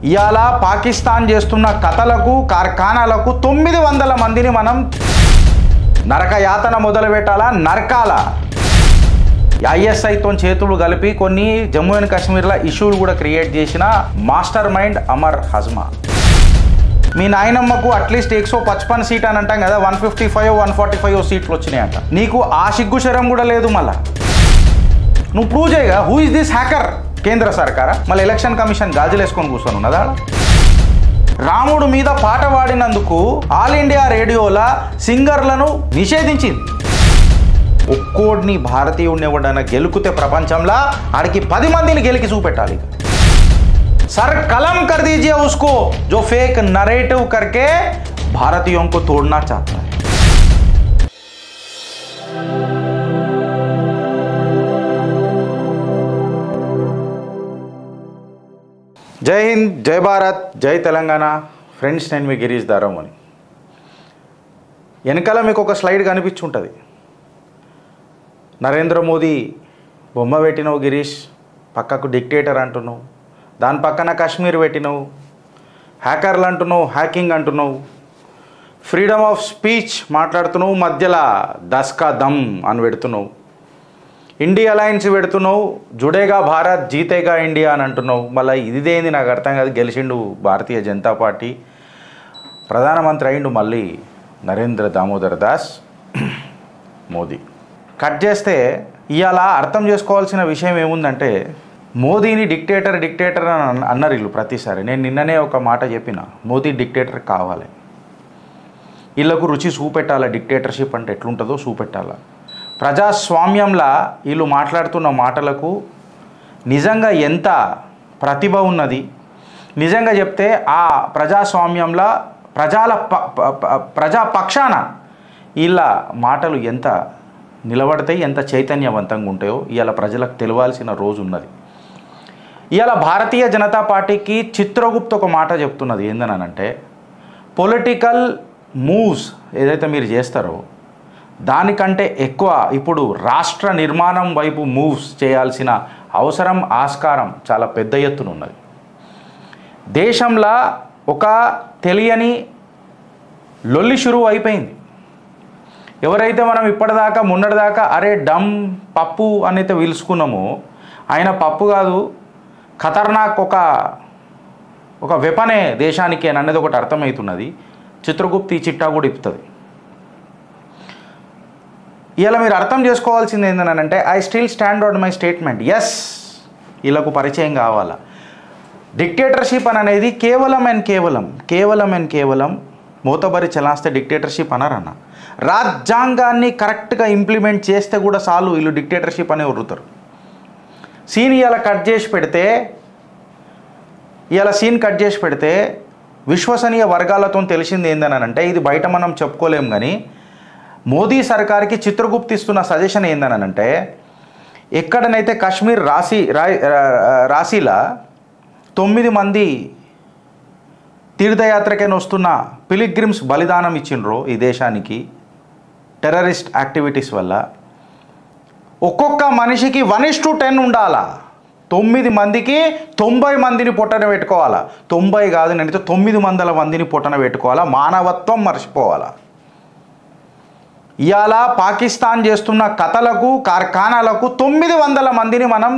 ఇవాళ పాకిస్తాన్ చేస్తున్న కథలకు కార్ఖానాలకు 900 మందిని మనం నరకయాతన మొదలు పెట్టాలా, నరకాల. ఐఎస్ఐతో చేతులు కలిపి కొన్ని జమ్మూ అండ్ కాశ్మీర్లో ఇష్యూలు కూడా క్రియేట్ చేసిన మాస్టర్ మైండ్ అమర్ హజ్మా. మీ నాయనమ్మకు అట్లీస్ట్ 155 సీట్ అని అంటాం కదా, 155 145 సీట్లు వచ్చినాయంట. నీకు ఆ సిగ్గు శరం కూడా లేదు. మళ్ళా నువ్వు ప్రూవ్ చేయగా హూ ఇస్ దిస్ హ్యాకర్? కేంద్ర సర్కారా? మళ్ళీ ఎలక్షన్ కమిషన్ గాజులేసుకొని కూర్చొని ఉన్నదా? రాముడు మీద పాట పాడినందుకు ఆల్ ఇండియా రేడియోలా సింగర్లను నిషేధించింది. ఒక్కోడిని భారతీయుడిని ఎవడైనా గెలుకుతే ప్రపంచంలో ఆడికి 10 మందిని గెలికి చూపెట్టాలి. सर कलम कर दीजिए उसको जो फेक नरेटिव करके भारतीयों को तोड़ना चाहता है. जय हिंद, जय भारत, जय तेलंगाना. फ्रेंड्स, నేను మీ గిరీష్ దారమని. వెనకాల మీకు ఒక స్లైడ్ కనిపించుంటుంది. నరేంద్ర మోదీ బొమ్మ పెట్టినవు గిరీష్, పక్కకు డిక్టేటర్ అంటున్నావు, దాని పక్కన కాశ్మీర్ పెట్టినావు, హ్యాకర్లు అంటున్నావు, హ్యాకింగ్ అంటున్నావు, ఫ్రీడమ్ ఆఫ్ స్పీచ్ మాట్లాడుతున్నావు, మధ్యలో దస్కా దమ్ అని పెడుతున్నావు, ఇండియా అలయన్స్ పెడుతున్నావు, జుడేగా భారత్ జీతేగా ఇండియా అని అంటున్నావు. మళ్ళీ ఇదేంది నాకు అర్థం కాదు. గెలిచిండు భారతీయ జనతా పార్టీ, ప్రధానమంత్రి అయిండు మళ్ళీ నరేంద్ర దామోదర్ దాస్ మోదీ. కట్ చేస్తే ఇవాళ అర్థం చేసుకోవాల్సిన విషయం ఏముందంటే, మోదీని డిక్టేటర్ అని అన్నారు వీళ్ళు ప్రతిసారి. నేను నిన్ననే ఒక మాట చెప్పిన, మోదీ డిక్టేటర్ కావాలి, వీళ్ళకు రుచి చూపెట్టాలా, డిక్టేటర్షిప్ అంటే ఎట్లుంటుందో చూపెట్టాలా. ప్రజాస్వామ్యంలో వీళ్ళు మాట్లాడుతున్న మాటలకు నిజంగా ఎంత ప్రతిభ ఉన్నది, నిజంగా చెప్తే ఆ ప్రజాస్వామ్యంలో ప్రజా పక్షాన వీళ్ళ మాటలు ఎంత నిలబడతాయి, ఎంత చైతన్యవంతంగా ఉంటాయో ఇవాళ ప్రజలకు తెలియాల్సిన రోజు ఉన్నది. ఇవాళ భారతీయ జనతా పార్టీకి చిత్రగుప్త ఒక మాట చెప్తున్నది. ఏందనంటే, పొలిటికల్ మూవ్స్ ఏదైతే మీరు చేస్తారో దానికంటే ఎక్కువ ఇప్పుడు రాష్ట్ర నిర్మాణం వైపు మూవ్స్ చేయాల్సిన అవసరం, ఆస్కారం చాలా పెద్ద ఎత్తున ఉన్నది. దేశంలో ఒక తెలియని లొల్లి షురువు అయిపోయింది. ఎవరైతే మనం ఇప్పటిదాకా మొన్నటిదాకా అరే డమ్ పప్పు అని అయితే పిలుచుకున్నామో, ఆయన పప్పు కాదు, ఖతర్నాక్ ఒక వెపనే దేశానికి అని అనేది ఒకటి అర్థమవుతున్నది. చిత్రగుప్తి ఈ చిట్టా కూడా ఇప్పుతుంది. ఇలా మీరు అర్థం చేసుకోవాల్సింది ఏంటంటే, I still stand on my statement. Yes, వీళ్ళకు పరిచయం కావాలా. డిక్టేటర్షిప్ అనేది కేవలం మోతబరి చలాస్తే డిక్టేటర్షిప్ అనరన్న. రాజ్యాంగాన్ని కరెక్ట్గా ఇంప్లిమెంట్ చేస్తే కూడా చాలు వీళ్ళు డిక్టేటర్షిప్ అనే వరుతారు. సీన్ కట్ చేసి పెడితే విశ్వసనీయ వర్గాలతో తెలిసింది ఏందనంటే, ఇది బయట మనం చెప్పుకోలేం కానీ మోదీ సర్కార్కి చిత్రగుప్తిస్తున్న సజెషన్ ఏందనంటే, ఎక్కడనైతే కాశ్మీర్ రాశిలా 9 మంది తీర్థయాత్రకైనా వస్తున్న పిలిగ్రిమ్స్ బలిదానం ఇచ్చిండ్రో ఈ దేశానికి టెర్రరిస్ట్ యాక్టివిటీస్ వల్ల, ఒక్కొక్క మనిషికి 1:10 ఉండాలా. 9 మందికి 90 మందిని పొట్టన పెట్టుకోవాలా. 90 కాదు, నేనైతే 900 మందిని పొట్టన పెట్టుకోవాలా. మానవత్వం మర్చిపోవాలా. ఇవాళ పాకిస్తాన్ చేస్తున్న కథలకు కార్ఖానాలకు 900 మందిని మనం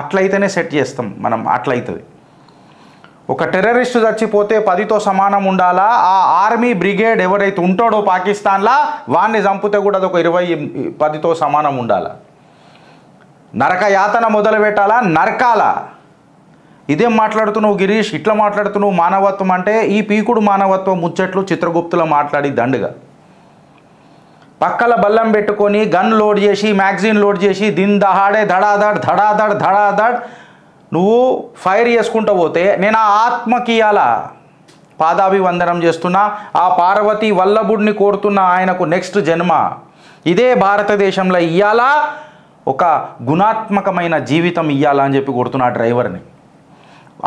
అట్లయితేనే సెట్ చేస్తాం. మనం అట్లయితుంది. ఒక టెర్రరిస్టు చచ్చిపోతే 10తో సమానం ఉండాలా. ఆ ఆర్మీ బ్రిగేడ్ ఎవరైతే ఉంటాడో పాకిస్తాన్లో, వాడిని చంపితే కూడా అదొక 10తో సమానం ఉండాలా. నరకయాతన మొదలు పెట్టాలా, నరకాల. ఇదేం మాట్లాడుతున్నావు గిరీష్, ఇట్లా మాట్లాడుతున్నావు మానవత్వం అంటే? ఈ పీకుడు మానవత్వం ముచ్చట్లు చిత్రగుప్తులో మాట్లాడి దండుగా పక్కల బల్లం పెట్టుకొని గన్ లోడ్ చేసి, మ్యాగజైన్ లోడ్ చేసి, దిన్ దహాడే ధడాధడ్ నువ్వు ఫైర్ చేసుకుంటూ పోతే నేను ఆ ఆత్మకి ఇయాల పాదాభివందనం చేస్తున్నా. ఆ పార్వతీ వల్లభుడిని కోరుతున్నా, ఆయనకు నెక్స్ట్ జన్మ ఇదే భారతదేశంలో ఇయ్యాల, ఒక గుణాత్మకమైన జీవితం ఇయ్యాలా అని చెప్పి కొడుతున్నా డ్రైవర్ని.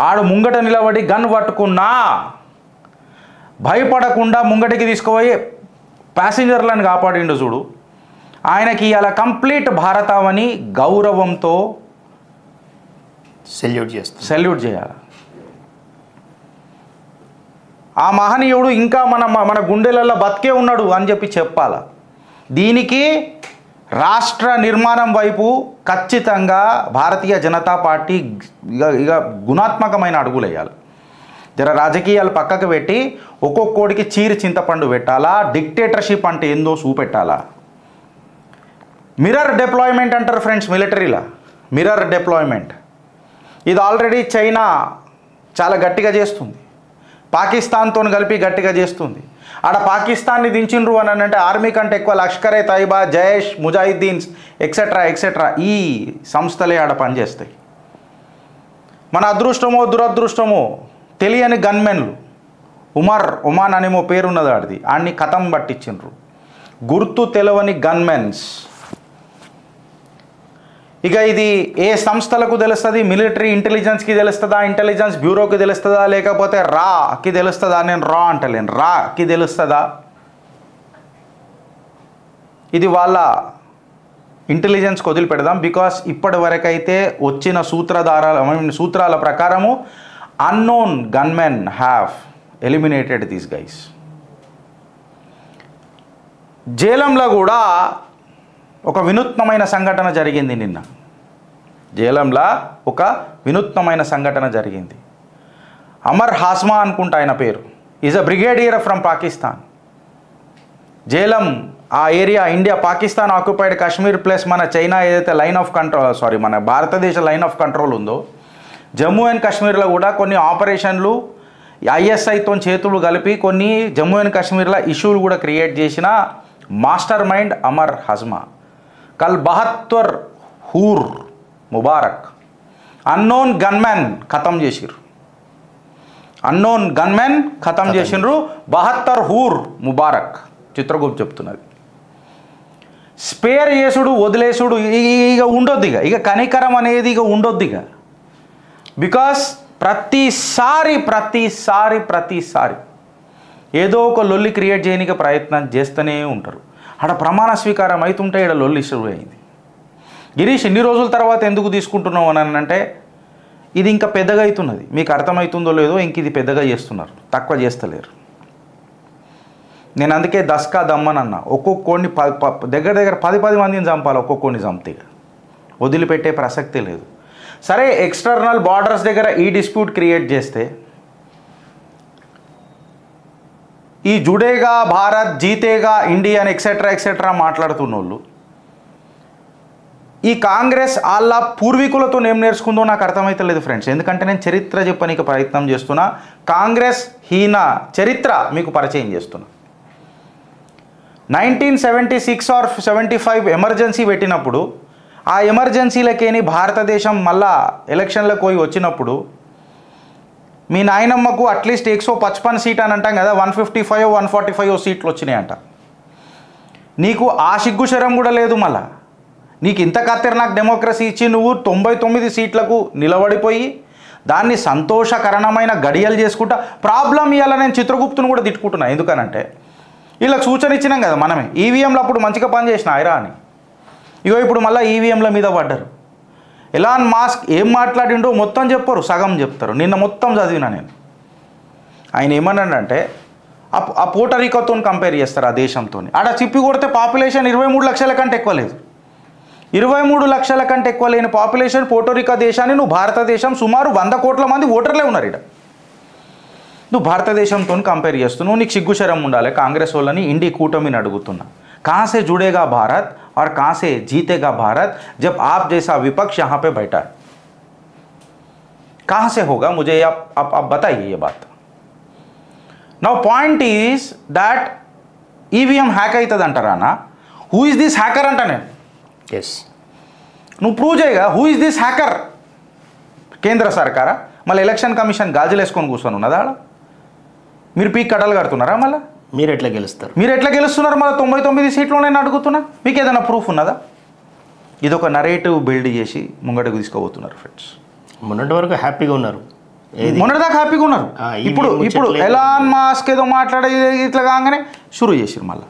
ఆడు ముంగట నిలబడి గన్ పట్టుకున్నా భయపడకుండా ముంగటికి తీసుకుపోయి ప్యాసింజర్లను కాపాడిండు చూడు. ఆయనకి ఇవాళ కంప్లీట్ భారతావని గౌరవంతో సెల్యూట్ చేయాలి. ఆ మహనీయుడు ఇంకా మన గుండెలలో బతికే ఉన్నాడు అని చెప్పి చెప్పాలా. దీనికి రాష్ట్ర నిర్మాణం వైపు ఖచ్చితంగా భారతీయ జనతా పార్టీ ఇక గుణాత్మకమైన అడుగులు వేయాలి. జర రాజకీయాలు పక్కకు పెట్టి ఒక్కొక్కడికి చీరి చింతపండు పెట్టాలా, డిక్టేటర్షిప్ అంటే ఏందో చూపెట్టాలా. మిర్రర్ డిప్లాయ్మెంట్ అంటారు ఫ్రెండ్స్ మిలిటరీలో. మిర్రర్ డిప్లాయ్మెంట్ ఇది ఆల్రెడీ చైనా చాలా గట్టిగా చేస్తుంది, పాకిస్తాన్తో కలిపి గట్టిగా చేస్తుంది. ఆడ పాకిస్తాన్ని దించిండ్రు అని అంటే ఆర్మీ కంటే ఎక్కువ లష్కరే తైబా, జైష్, ముజాహిద్దీన్స్ ఎక్సెట్రా ఈ సంస్థలే ఆడ పనిచేస్తాయి. మన అదృష్టమో దురదృష్టమో తెలియని గన్మెన్లు ఉమాన్ అనేమో పేరున్నది ఆడిది, ఆడిని కథం పట్టించిండ్రు. గుర్తు తెలవని గన్మెన్స్. ఇక ఇది ఏ సంస్థలకు తెలుస్తుంది? మిలిటరీ ఇంటెలిజెన్స్కి తెలుస్తుందా, ఇంటెలిజెన్స్ బ్యూరోకి తెలుస్తుందా, లేకపోతే రాకి తెలుస్తుందా? నేను రా అంటలేను, రాకి తెలుస్తుందా? ఇది వాళ్ళ ఇంటెలిజెన్స్కి వదిలిపెడదాం. బికాస్ ఇప్పటి వరకైతే వచ్చిన సూత్రాల ప్రకారము unknown gunmen have eliminated these guys. జేలంలో కూడా ఒక వినూత్నమైన సంఘటన జరిగింది నిన్న. జేలంలో ఒక వినూత్నమైన సంఘటన జరిగింది. అమర్ హాస్మా అనుకుంటా ఆయన పేరు, is a brigadier from Pakistan. Jhelum ఆ area India Pakistan occupied Kashmir plus మన చైనా ఏదైతే మన భారతదేశ లైన్ ఆఫ్ కంట్రోల్ ఉందో, జమ్మూ అండ్ కాశ్మీర్లో కూడా కొన్ని ఆపరేషన్లు ఐఎస్ఐతో చేతులు కలిపి కొన్ని జమ్మూ అండ్ కాశ్మీర్లో ఇష్యూలు కూడా క్రియేట్ చేసిన మాస్టర్ మైండ్ అమర్ హాస్మా. కల్ 72 హూర్ ముబారక్ అన్నోన్ గన్మెన్ ఖతం చేసిర్రు. అన్నోన్ గన్మెన్ ఖతం చేసిండ్రు. 72 హూర్ ముబారక్. చిత్రగుప్త చెప్తున్నది. స్పేర్ చేసుడు వదిలేసుడు ఇక ఉండొద్దు, ఇక కనికరం అనేది ఇక ఉండొద్దు ఇక. బికాస్ ప్రతిసారి ఏదో ఒక లొల్లి క్రియేట్ చేయడానికి ప్రయత్నం చేస్తూనే ఉంటారు. ఆడ ప్రమాణ స్వీకారం అవుతుంటే ఇక్కడ లొల్లి ఇష్యూ అయింది. గిరీష్ ఇన్ని రోజుల తర్వాత ఎందుకు తీసుకుంటున్నావు అని అంటే ఇది ఇంకా పెద్దగా అవుతున్నది. మీకు అర్థమవుతుందో లేదో ఇంక ఇది పెద్దగా చేస్తున్నారు, తక్కువ చేస్తలేరు. నేను అందుకే దస్కా దమ్మని అన్నా. ఒక్కొక్కడిని దగ్గర 10 మందిని చంపాలి. ఒక్కొక్కడిని చంపితే వదిలిపెట్టే ప్రసక్తే లేదు. సరే ఎక్స్టర్నల్ బార్డర్స్ దగ్గర ఈ డిస్ప్యూట్ క్రియేట్ చేస్తే ఈ జుడేగా భారత్, జీతేగా ఇండియా అని ఎక్సెట్రా మాట్లాడుతున్న వాళ్ళు ఈ కాంగ్రెస్ వాళ్ళ పూర్వీకులతో ఏం నేర్చుకుందో నాకు అర్థమైతలేదు ఫ్రెండ్స్. ఎందుకంటే నేను చరిత్ర చెప్పనీకి ప్రయత్నం చేస్తున్నా, కాంగ్రెస్ హీన చరిత్ర మీకు పరిచయం చేస్తున్నా. 1976 or 75 ఎమర్జెన్సీ పెట్టినప్పుడు ఆ ఎమర్జెన్సీలకేని భారతదేశం మళ్ళా ఎలక్షన్లకు పోయి వచ్చినప్పుడు మీ నాయనమ్మకు అట్లీస్ట్ 155 సీట్ అని అంటాం కదా, 155 145 సీట్లు వచ్చినాయంట. నీకు ఆ సిగ్గుశరం కూడా లేదు. మళ్ళా నీకు ఇంత ఖతర్నాక్ డెమోక్రసీ ఇచ్చి నువ్వు 99 సీట్లకు నిలబడిపోయి దాన్ని సంతోషకరమైన గడియలు చేసుకుంటా ప్రాబ్లం ఇవ్వాల. నేను చిత్రగుప్తును కూడా తిట్టుకుంటున్నా. ఎందుకనంటే వీళ్ళకి సూచన ఇచ్చినాం కదా మనమే, ఈవీఎంలో అప్పుడు మంచిగా పనిచేసిన ఐరా అని. ఇగో ఇప్పుడు మళ్ళీ ఈవీఎంల మీద పడ్డారు. ఎలాన్ మాస్క్ ఏం మాట్లాడిండో మొత్తం చెప్పరు, సగం చెప్తారు. నిన్న మొత్తం చదివినా నేను. ఆయన ఏమన్నాడంటే ఆ పోర్టరికోతో కంపేర్ చేస్తారు ఆ దేశంతో. ఆడ చిప్పి కొడితే పాపులేషన్ 23 లక్షల కంటే ఎక్కువ లేదు. 23 లక్షల కంటే ఎక్కువ లేని పాపులేషన్ పోర్టరికో దేశాన్ని నువ్వు భారతదేశం సుమారు 100 కోట్ల మంది ఓటర్లే ఉన్నారు ఇక్కడ. నువ్వు భారతదేశంతో కంపేర్ చేస్తున్నావు. నీకు సిగ్గుశరం ఉండాలి. కాంగ్రెస్ వాళ్ళని ఇండి కూటమిని అడుగుతున్నా, कहाँ से जुड़ेगा भारत और कहाँ से जीतेगा भारत जब आप जैसा विपक्ष यहाँ पे बैठा है? कहाँ से होगा? मुझे आप बताइए ये बात. Now point is that EVM hack అవుతుంది అంటారా? హూ ఇస్ దిస్ హ్యాకర్ అంట నేను. ఎస్, నువ్వు ప్రూవ్ చేయగా హూ ఇస్ దిస్ హ్యాకర్? కేంద్ర సర్కారా? మళ్ళీ ఎలక్షన్ కమిషన్ గాజులు వేసుకొని కూర్చొని ఉన్నదా? మీరు పీక్ కట్టలు కడుతున్నారా? మళ్ళీ మీరు ఎట్లా గెలుస్తున్నారు? మళ్ళీ 99 సీట్లు నేను అడుగుతున్నా. మీకు ఏదైనా ప్రూఫ్ ఉన్నదా? ఇదొక నరేటివ్ బిల్డ్ చేసి ముంగటకు తీసుకోబోతున్నారు ఫ్రెండ్స్. మొన్నటి వరకు హ్యాపీగా ఉన్నారు, మొన్నటిదాకా హ్యాపీగా ఉన్నారు. ఇప్పుడు ఎలాన్ మాస్క్ ఏదో మాట్లాడే ఇట్లా కాగానే షురూ చేసిరు మళ్ళీ.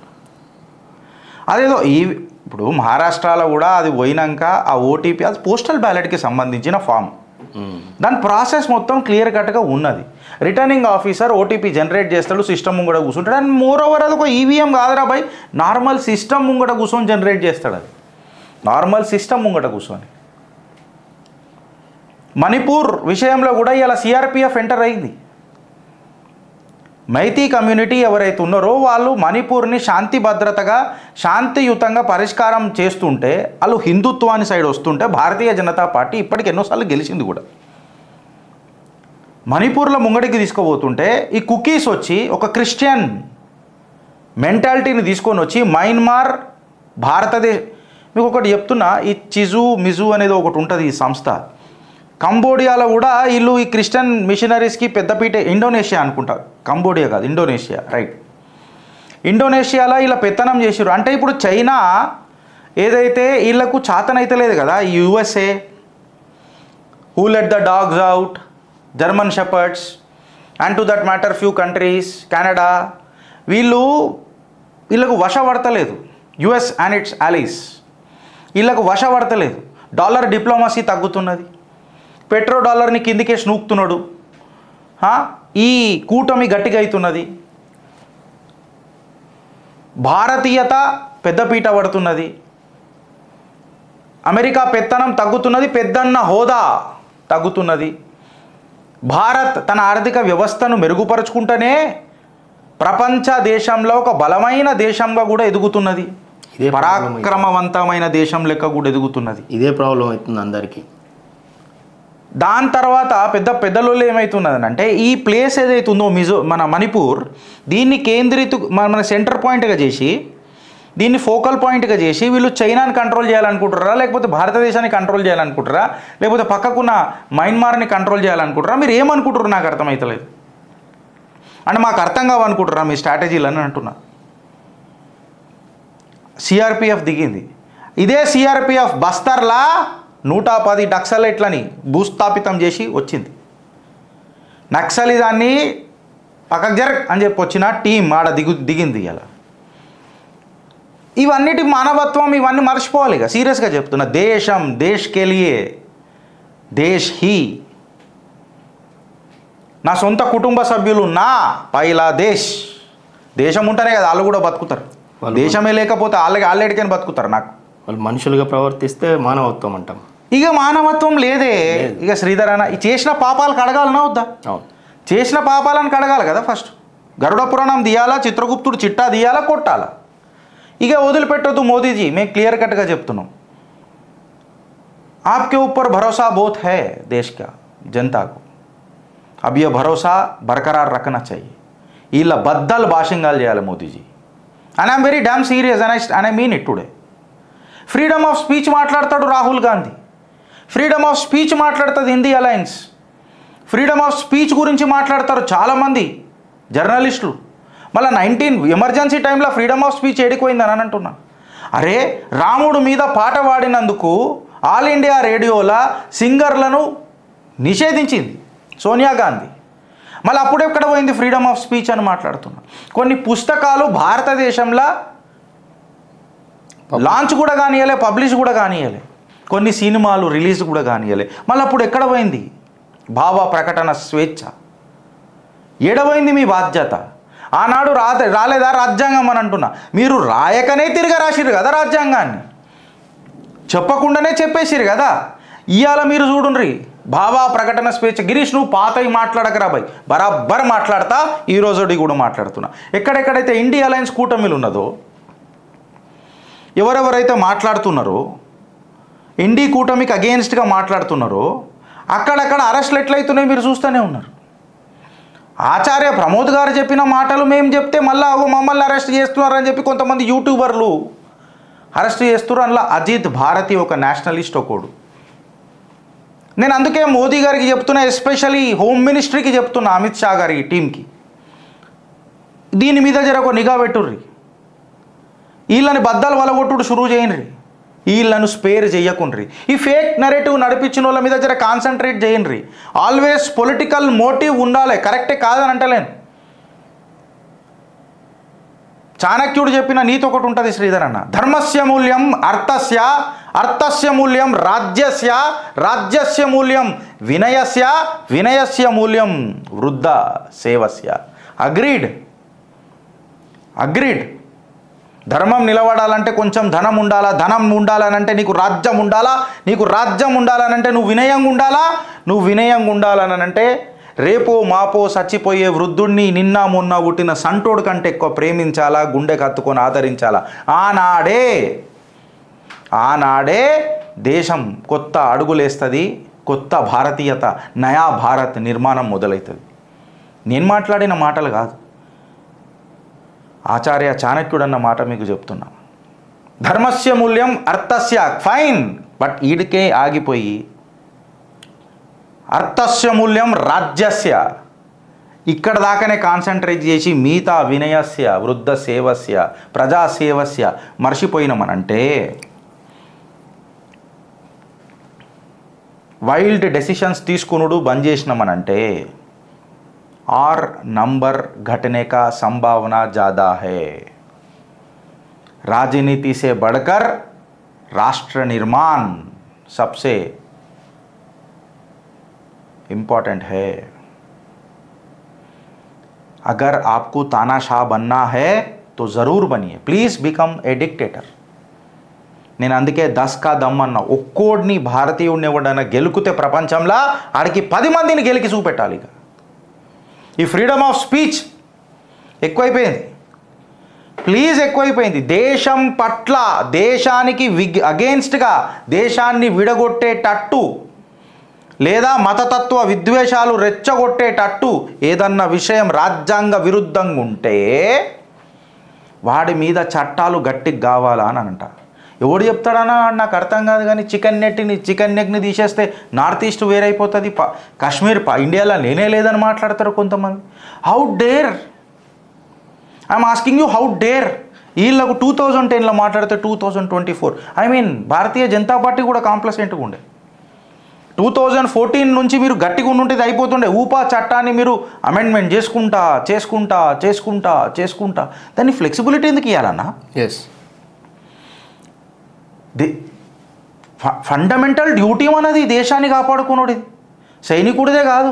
అదేదో ఇప్పుడు మహారాష్ట్రలో కూడా అది పోయినాక ఆ ఓటీపీ, అది పోస్టల్ బ్యాలెట్కి సంబంధించిన ఫామ్. దాని ప్రాసెస్ మొత్తం క్లియర్ కట్గా ఉన్నది. రిటర్నింగ్ ఆఫీసర్ ఓటీపీ జనరేట్ చేస్తాడు, సిస్టమ్ ముంగడ కూర్చుంటాడు. అండ్ మోర్ ఓవర్ అది ఒక ఈవీఎం కాదురా బాయ్, నార్మల్ సిస్టమ్ ముంగట కూర్చొని జనరేట్ చేస్తాడు. అది నార్మల్ సిస్టమ్ ముంగట కూర్చొని. మణిపూర్ విషయంలో కూడా ఇలా సిఆర్పిఎఫ్ ఎంటర్ అయింది. మైతీ కమ్యూనిటీ ఎవరైతే ఉన్నారో వాళ్ళు మణిపూర్ని శాంతి భద్రతగా శాంతియుతంగా పరిష్కారం చేస్తుంటే వాళ్ళు హిందుత్వాన్ని సైడ్ వస్తుంటే భారతీయ జనతా పార్టీ ఇప్పటికి ఎన్నోసార్లు గెలిచింది కూడా. మణిపూర్లో ముంగడికి తీసుకుపోతుంటే ఈ కుకీస్ వచ్చి ఒక క్రిస్టియన్ మెంటాలిటీని తీసుకొని వచ్చి మయన్మార్ భారతదేశ్ మీకు ఒకటి చెప్తున్నా, ఈ చిజు మిజు అనేది ఒకటి ఉంటుంది ఈ సంస్థ. కంబోడియాలో కూడా వీళ్ళు ఈ క్రిస్టియన్ మిషనరీస్కి పెద్దపీట, ఇండోనేషియా అనుకుంటా, కంబోడియా కాదు ఇండోనేషియా, రైట్. ఇండోనేషియాలో ఇలా పెత్తనం చేసారు. అంటే ఇప్పుడు చైనా ఏదైతే వీళ్ళకు చాతనైతే లేదు కదా, USA who let the dogs out, German shepherd's and to that matter few countries, Canada, వీళ్ళకు వశపడతలేదు. యుఎస్ అండ్ ఇట్స్ అలీస్ వీళ్ళకు వశపడతలేదు. డాలర్ డిప్లొమసీ తగ్గుతున్నది, పెట్రో డాలర్ని కిందికే స్నూక్తున్నాడు, ఈ కూటమి గట్టిగా అవుతున్నది, భారతీయత పెద్దపీట పడుతున్నది, అమెరికా పెత్తనం తగ్గుతున్నది, పెద్దన్న హోదా తగ్గుతున్నది. భారత్ తన ఆర్థిక వ్యవస్థను మెరుగుపరుచుకుంటూనే ప్రపంచ దేశంలో ఒక బలమైన దేశంగా కూడా ఎదుగుతున్నది, పరాక్రమవంతమైన దేశం లెక్క కూడా ఎదుగుతున్నది. ఇదే ప్రాబ్లం అవుతుంది అందరికీ. దాని తర్వాత పెద్దలో ఏమవుతున్నదని అంటే ఈ ప్లేస్ ఏదైతే ఉందో మన మణిపూర్, దీన్ని మన సెంటర్ పాయింట్గా చేసి, దీన్ని ఫోకల్ పాయింట్గా చేసి వీళ్ళు చైనాని కంట్రోల్ చేయాలనుకుంటారా, లేకపోతే భారతదేశాన్ని కంట్రోల్ చేయాలనుకుంటారా, లేకపోతే పక్కకున్న మయన్మార్ని కంట్రోల్ చేయాలనుకుంటారా, మీరు ఏమనుకుంటారు నాకు అర్థమవుతలేదు. అంటే మాకు అర్థం కావనుకుంటారా మీ స్ట్రాటజీలు అని అంటున్నా. సిఆర్పిఎఫ్ దిగింది. ఇదే సిఆర్పిఎఫ్ బస్తర్లా 110 నక్సలైట్లని భూస్థాపితం చేసి వచ్చింది. నక్సలిజాన్ని పక్కకు జరగ అని చెప్పి వచ్చిన టీం ఆడ దిగింది. ఇలా ఇవన్నిటి మానవత్వం ఇవన్నీ మర్చిపోవాలి. ఇక సీరియస్గా చెప్తున్నా, దేశం దేశ్కే లియే దేశ్ హీ, నా సొంత కుటుంబ సభ్యులు నా పైలా దేశం ఉంటేనే కదా వాళ్ళు కూడా బతుకుతారు. దేశమే లేకపోతే వాళ్ళేడికైనా బతుకుతారు. నాకు వాళ్ళు మనుషులుగా ప్రవర్తిస్తే మానవత్వం అంటాం. ఇక మానవత్వం లేదే. ఇక శ్రీధర్ అన్న చేసిన పాపాలు కడగాలన్నా వద్దా? చేసిన పాపాలను కడగాలి కదా ఫస్ట్. గరుడ పురాణం తీయాలా, చిత్రగుప్తుడు చిట్టా తీయాలా, కొట్టాలా. ఇక వదిలిపెట్టొద్దు మోదీజీ, మేము క్లియర్ కట్గా చెప్తున్నాం. आपके ऊपर भरोसा बहुत है देश का जनता को, अब ये भरोसा बरकरार रखना चाहिए. ఇలా బద్దలు భాషంగాలు చేయాలి Modiji. And I'm very damn serious and I mean it today. Freedom of speech మాట్లాడతాడు Rahul Gandhi, freedom of speech మాట్లాడుతుంది India alliance, freedom of speech గురించి మాట్లాడతారు చాలామంది జర్నలిస్టులు. మళ్ళీ 19 ఎమర్జెన్సీ టైంలో ఫ్రీడమ్ ఆఫ్ స్పీచ్ ఏడిపోయిందని అని అంటున్నా. అరే రాముడు మీద పాట పాడినందుకు ఆల్ ఇండియా రేడియోలా సింగర్లను నిషేధించింది సోనియా గాంధీ. మళ్ళీ అప్పుడు ఎక్కడ పోయింది ఫ్రీడమ్ ఆఫ్ స్పీచ్ అని మాట్లాడుతున్నా. కొన్ని పుస్తకాలు భారతదేశంలో లాంచ్ కూడా కానియలే, పబ్లిష్ కూడా కానియలే, కొన్ని సినిమాలు రిలీజ్ కూడా కానియలే. మళ్ళీ అప్పుడు ఎక్కడ పోయింది భావ ప్రకటన స్వేచ్ఛ? ఏడపోయింది మీ బాధ్యత? ఆనాడు రాలేదా రాజ్యాంగం అని అంటున్నా. మీరు రాయకనే తిరిగి రాసిరు కదా రాజ్యాంగాన్ని, చెప్పకుండానే చెప్పేసిరు కదా. ఇవాళ మీరు చూడండి భావా ప్రకటన స్వేచ్ఛ. గిరీష్ నువ్వు పాతవి మాట్లాడకరా బాయ్, బరాబర్ మాట్లాడతా, ఈరోజు కూడా మాట్లాడుతున్నా. ఎక్కడెక్కడైతే ఇండియా అలయన్స్ కూటమిలు ఉన్నదో, ఎవరెవరైతే మాట్లాడుతున్నారో, ఇండి కూటమికి అగెయిన్స్ట్గా మాట్లాడుతున్నారో, అక్కడక్కడ అరెస్టులు ఎట్లయితున్నాయి మీరు చూస్తూనే ఉన్నారు. ఆచార్య ప్రమోద్ గారు చెప్పిన మాటలు మేము చెప్తే మళ్ళీ మమ్మల్ని అరెస్ట్ చేస్తున్నారని చెప్పి కొంతమంది యూట్యూబర్లు అరెస్ట్ చేస్తున్నారు. అందులో అజిత్ భారతి ఒక నేషనలిస్ట్ ఒకడు. నేను అందుకే మోదీ గారికి చెప్తున్నా, ఎస్పెషలీ హోమ్ మినిస్ట్రీకి చెప్తున్నా, అమిత్ షా గారి టీంకి, దీని మీద జర ఒక నిఘా పెట్టుర్రి. వీళ్ళని బద్దలు వలగొట్టుడు షురూ చేయండి, వీళ్ళను స్పేర్ చేయకుండ్రి. ఈ ఫేక్ నరేటివ్ నడిపించిన వాళ్ళ మీద జర కాన్సన్ట్రేట్ చేయండి. ఆల్వేస్ పొలిటికల్ మోటివ్ ఉండాలి, కరెక్టే కాదని అంటలేను. చాణక్యుడు చెప్పిన నీతి ఒకటి ఉంటుంది శ్రీధర్ అన్న, ధర్మస్య మూల్యం అర్థస్య, అర్థస్య మూల్యం రాజ్యస్య, రాజ్యస్య మూల్యం వినయస్య, వినయస్య మూల్యం వృద్ధ సేవస్య. Agreed, agreed. ధర్మం నిలబడాలంటే కొంచెం ధనం ఉండాలా, ధనం ఉండాలనంటే నీకు రాజ్యం ఉండాలా, నీకు రాజ్యం ఉండాలనంటే నువ్వు వినయంగా ఉండాలా, నువ్వు వినయంగా ఉండాలనంటే రేపో మాపో చచ్చిపోయే వృద్ధుడిని నిన్న మొన్న పుట్టిన సంటోడు కంటే ఎక్కువ ప్రేమించాలా, గుండె కత్తుకొని ఆదరించాలా. ఆనాడే దేశం కొత్త అడుగులేస్తుంది, కొత్త భారతీయత, నయా భారత్ నిర్మాణం మొదలవుతుంది. నేను మాట్లాడిన మాటలు కాదు, ఆచార్య చాణక్యుడు అన్న మాట మీకు చెప్తున్నా. ధర్మస్య మూల్యం అర్థస్య, ఫైన్, బట్ ఈడికే ఆగిపోయి అర్థస్య మూల్యం రాజ్యస్య ఇక్కడ దాకానే కాన్సన్ట్రేట్ చేసి మిగతా వినయస్య, వృద్ధ సేవస్య, ప్రజాసేవస్య మర్చిపోయినామనంటే, వైల్డ్ డెసిషన్స్ తీసుకునుడు బంద్ చేసినామనంటే और नंबर घटने का संभावना ज़्यादा है. राजनीति से बढ़कर राष्ट्र निर्माण सबसे इम्पोर्टेंट है. अगर आपको तानाशाह बनना है तो ज़रूर बनिए, प्लीज़ बिकम ए डिक्टेटर. నేను అందుకే 10 का దమ్ అన్నా. ఒక్కోడిని భారతీయుడిని ఎవడన్నా గెలుకుతే ప్రపంచంలో ఆడికి 10 మందిని గెలికి చూపెట్టాలి. ఇక ఈ ఫ్రీడమ్ ఆఫ్ స్పీచ్ ఎక్కువైపోయింది, ప్లీజ్ ఎక్కువైపోయింది. దేశం పట్ల, దేశానికి అగెయిన్స్ట్గా, దేశాన్ని విడగొట్టేటట్టు లేదా మతతత్వ విద్వేషాలు రెచ్చగొట్టేటట్టు ఏదన్నా విషయం రాజ్యాంగ విరుద్ధంగా ఉంటే వాడి మీద చట్టాలు గట్టిగా కావాలా అని అంట. ఎవడు చెప్తాడన్నా నాకు అర్థం కాదు. కానీ చికెన్ నెక్ని తీసేస్తే నార్త్ ఈస్ట్ వేరైపోతుంది, కాశ్మీర్ ఇండియాలో లేనే లేదని మాట్లాడతారు కొంతమంది. How dare, I'm asking you, how dare. వీళ్ళకు 2010లో మాట్లాడితే 2024, I mean Bharatiya Janata party కూడా కాంప్లసెంట్గా ఉండే. 2014 నుంచి మీరు గట్టిగా ఉండుంటే ఇది అయిపోతుండే. ఊపా చట్టాన్ని మీరు అమెండ్మెంట్ చేసుకుంటా దాన్ని ఫ్లెక్సిబిలిటీ ఎందుకు ఇవ్వాలన్నా? ఎస్, ఫండమెంటల్ డ్యూటీ అన్నది దేశాన్ని కాపాడుకునేది, సైనికుడిదే కాదు,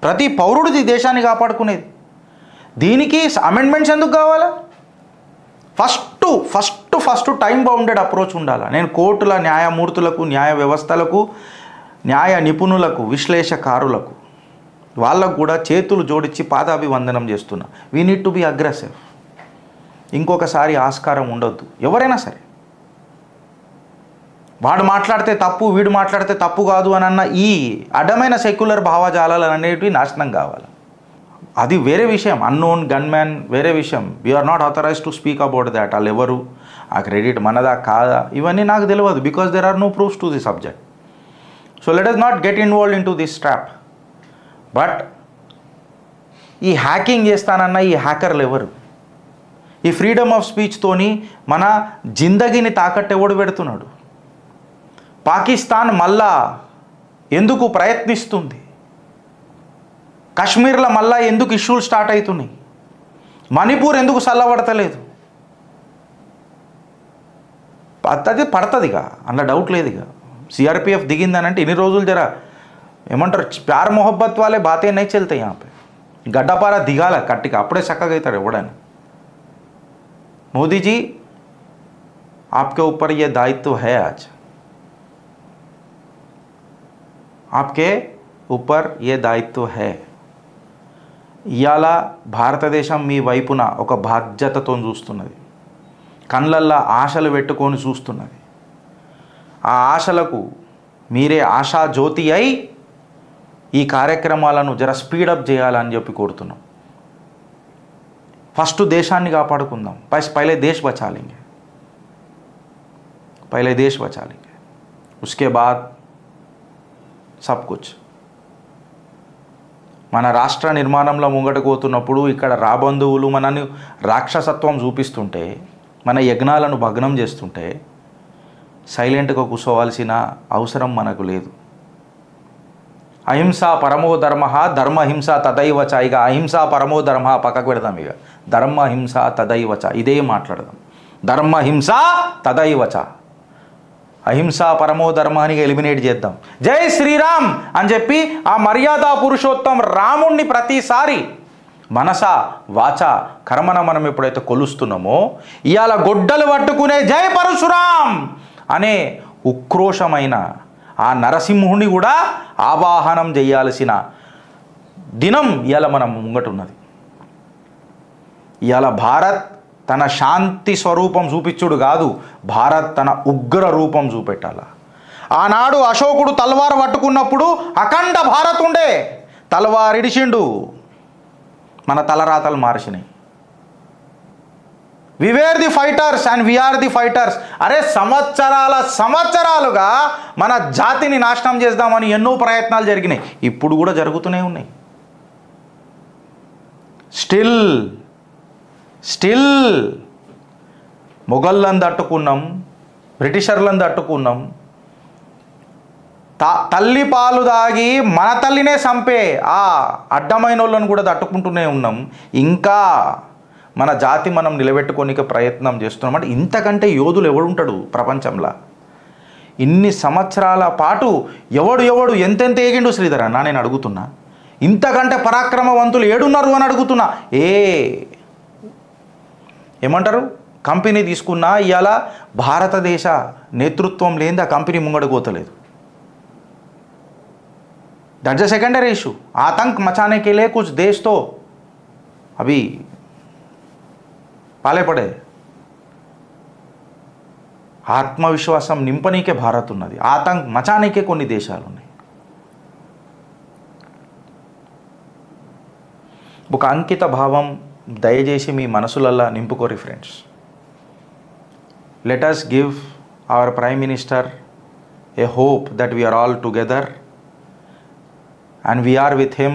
ప్రతి పౌరుడిది దేశాన్ని కాపాడుకునేది. దీనికి అమెండ్మెంట్స్ ఎందుకు కావాలా? ఫస్ట్ టైం బౌండెడ్ అప్రోచ్ ఉండాలి. నేను కోర్టుల న్యాయమూర్తులకు, న్యాయ వ్యవస్థలకు, న్యాయ నిపుణులకు, విశ్లేషకారులకు వాళ్ళకు కూడా చేతులు జోడించి పాదాభివందనం చేస్తున్నా. We need to be aggressive. ఇంకొకసారి ఆస్కారం ఉండొద్దు. ఎవరైనా సరే వాడు మాట్లాడితే తప్పు, వీడు మాట్లాడితే తప్పు కాదు అని అన్న ఈ అడ్డమైన సెక్యులర్ భావజాలాలు అనేటివి నాశనం కావాలి. అది వేరే విషయం. అన్నోన్ గన్మ్యాన్ వేరే విషయం. We are not authorise to speak about that. వాళ్ళు ఎవరు, ఆ క్రెడిట్ మనదా కాదా ఇవన్నీ నాకు తెలియదు. Because there are no proofs to the subject. So let us not get involved into this trap. But ఈ హ్యాకింగ్ చేస్తానన్న ఈ హ్యాకర్లు ఎవరు? ఈ ఫ్రీడమ్ ఆఫ్ స్పీచ్తోని మన జిందగీని తాకట్టు ఎవడు పెడుతున్నాడు? పాకిస్తాన్ మళ్ళా ఎందుకు ప్రయత్నిస్తుంది? కాశ్మీర్లో మళ్ళా ఎందుకు ఇష్యూలు స్టార్ట్ అవుతున్నాయి? మణిపూర్ ఎందుకు చల్లబడతలేదు? అది పడుతుందిగా, అందులో డౌట్ లేదుగా. సిఆర్పిఎఫ్ దిగిందనంటే ఇన్ని రోజులు జర ఏమంటారు, ప్యార్ మొహబ్బత్ వాళ్ళే బాతే నై చల్తాయి. यहाँ గడ్డపార దిగాల కట్టిగా, అప్పుడే చక్కగా అవుతాడు ఎవడైనా. మోదీ जी आपके ऊपर ये दायित्व है, आज आपके ऊपर ये दायित्व है. ఇవాళ భారతదేశం మీ వైపున ఒక బాధ్యతతో చూస్తున్నది, కళ్ళల్లో ఆశలు పెట్టుకొని చూస్తున్నది. ఆ ఆశలకు మీరే ఆశా జ్యోతి అయి ఈ కార్యక్రమాలను జర స్పీడప్ చేయాలని చెప్పి కోరుతున్నాం. ఫస్ట్ దేశాన్ని కాపాడుకుందాం. పहले देश बचा लेंगे, पहले देश बचा लेंगे, उसके बाद सब कुछ. మన రాష్ట్ర నిర్మాణంలో ముంగటకు పోతున్నప్పుడు ఇక్కడ రాబంధువులు మనని రాక్షసత్వం చూపిస్తుంటే, మన యజ్ఞాలను భగ్నం చేస్తుంటే సైలెంట్గా కూర్చోవాల్సిన అవసరం మనకు లేదు. అహింస పరమో ధర్మ ధర్మహింస తదైవచ. ఇక అహింస పరమో ధర్మ పక్కకు పెడదాం. ఇక ధర్మహింస తదైవచ ఇదే మాట్లాడదాం. ధర్మహింస తదైవచ, అహింస పరమో ధర్మానికి ఎలిమినేట్ చేద్దాం. జై శ్రీరామ్ అని చెప్పి ఆ మర్యాద పురుషోత్తం రాముణ్ణి ప్రతిసారి మనస వాచ కర్మన మనం ఎప్పుడైతే కొలుస్తున్నామో, ఇవాళ గొడ్డలు పట్టుకునే జై పరశురామ్ అనే ఉక్రోషమైన ఆ నరసింహుని కూడా ఆవాహనం చేయాల్సిన దినం ఇవాళ మనం ముంగటున్నది. ఇవాళ భారత్ తన శాంతి స్వరూపం చూపించుడు కాదు, భారత్ తన ఉగ్ర రూపం చూపెట్టాల. ఆనాడు అశోకుడు తల్వార్ పట్టుకున్నప్పుడు అఖండ భారత్ ఉండే, తల్వార్ ఇడిచిండు, మన తలరాతలు మార్చినాయి. We were the fighters and we are the fighters. అరే సంవత్సరాలుగా మన జాతిని నాశనం చేద్దామని ఎన్నో ప్రయత్నాలు జరిగినాయి, ఇప్పుడు కూడా జరుగుతూనే ఉన్నాయి. స్టిల్ మొఘళ్ళని తట్టుకున్నాం, బ్రిటిషర్లను తట్టుకున్నాం, తల్లి పాలు దాగి మన తల్లినే చంపే ఆ అడ్డమైన వాళ్ళని కూడా తట్టుకుంటూనే ఉన్నాం. ఇంకా మన జాతి మనం నిలబెట్టుకోనికే ప్రయత్నం చేస్తున్నాం. అంటే ఇంతకంటే యోధులు ఎవడుంటాడు ప్రపంచంలో? ఇన్ని సంవత్సరాల పాటు ఎవడు ఎంతెంత ఏగిండు శ్రీధర్ అన్న నేను అడుగుతున్నా. ఇంతకంటే పరాక్రమవంతులు ఏడున్నారు అని అడుగుతున్నా. ఏమంటారు, కంపెనీ తీసుకున్నా ఇవాళ భారతదేశ నేతృత్వం లేనిది ఆ కంపెనీ ముంగడిపోతలేదు. That's a secondary issue. आतंक मचाने के लिए कुछ देश तो अभी पाले पड़े. ఆత్మవిశ్వాసం నింపనీకే భారత్ ఉన్నది, ఆతంక్ మచానీకే కొన్ని దేశాలు ఉన్నాయి. ఒక అంకిత భావం దయచేసి మీ మనసులల్లా నింపుకోరి friends. Let us give our Prime Minister a hope that we are all together and we are with him,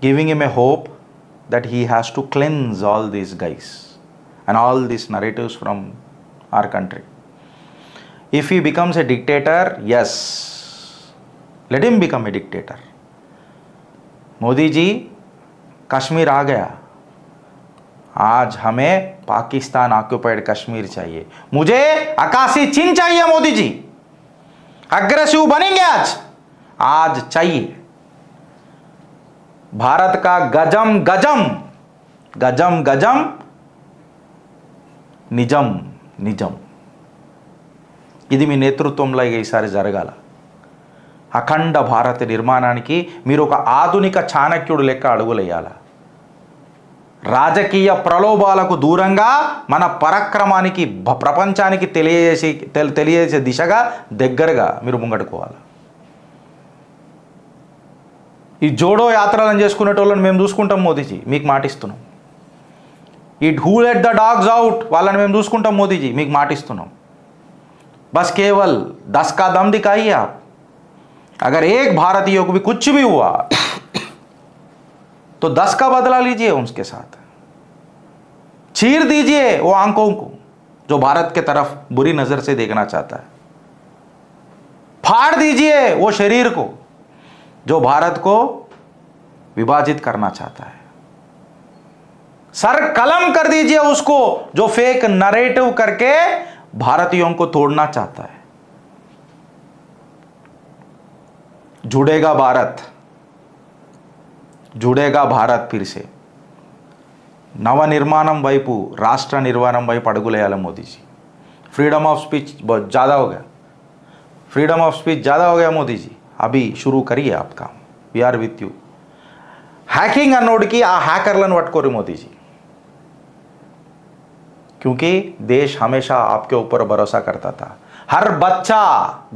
giving him a hope that he has to cleanse all these guys and all these narratives from our country. If he becomes a dictator, yes, let him become a dictator. Modi ji, Kashmir आ गया, आज हमें Pakistan occupied Kashmir चाहिए, मुझे आकाशी चीन चाहिए. Modi ji aggressive बनेंगे आज चाहिए. भारत का गजम गजम गजम गजम నిజం నిజం ఇది మీ నేతృత్వంలో ఈసారి జరగాల. అఖండ భారత నిర్మాణానికి మీరు ఒక ఆధునిక చాణక్యుడు లెక్క అడుగులేయాల. రాజకీయ ప్రలోభాలకు దూరంగా మన పరాక్రమానికి ప్రపంచానికి తెలియజేసే దిశగా దగ్గరగా మీరు ముంగట్టుకోవాలి. ఈ జోడో యాత్రలను చేసుకునేటోళ్ళని మేము చూసుకుంటాం మోదీజీ, మీకు మాటిస్తున్నాం. Who let the dogs out వాళ్ళని మేము చూసుకుంటాం మోదీజీ, మీకు మాటిస్తున్నాం. బస్ కేవల్ 10 का दम दिखाइए आप. अगर एक भारतीयों को भी कुछ भी हुआ तो 10 का बदला लीजिए उसके साथ. चीर दीजिए वो आंखों को जो भारत के तरफ बुरी नजर से देखना चाहता है. फाड़ दीजिए वो शरीर को जो भारत को विभाजित करना चाहता है. सर कलम कर दीजिए उसको जो फेक नरेटिव करके भारतीयों को तोड़ना चाहता है. जुड़ेगा भारत फिर से. నవనిర్మాణం వైపు, రాష్ట్ర నిర్మాణం వైపు అడుగులేయాలి మోదీజీ. फ्रीडम ऑफ स्पीच बहुत ज़्यादा हो गया, फ्रीडम ऑफ स्पीच ज़्यादा हो गया मोदी जी. अभी शुरू करिए आप काम, we are with you. Hacking అన్నోడికి ఆ హ్యాకర్లను పట్టుకోరు మోదీజీ, क्योंकि देश हमेशा आपके ऊपर भरोसा करता था. हर बच्चा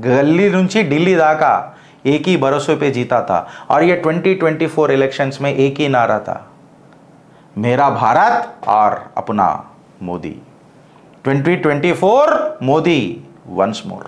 गली నుంచి ఢిల్లీ దాకా एक ही भरोसे पे जीता था. और ये 2024 इलेक्शंस में एक ही नारा था, मेरा भारत और अपना मोदी. 2024 Modi once more.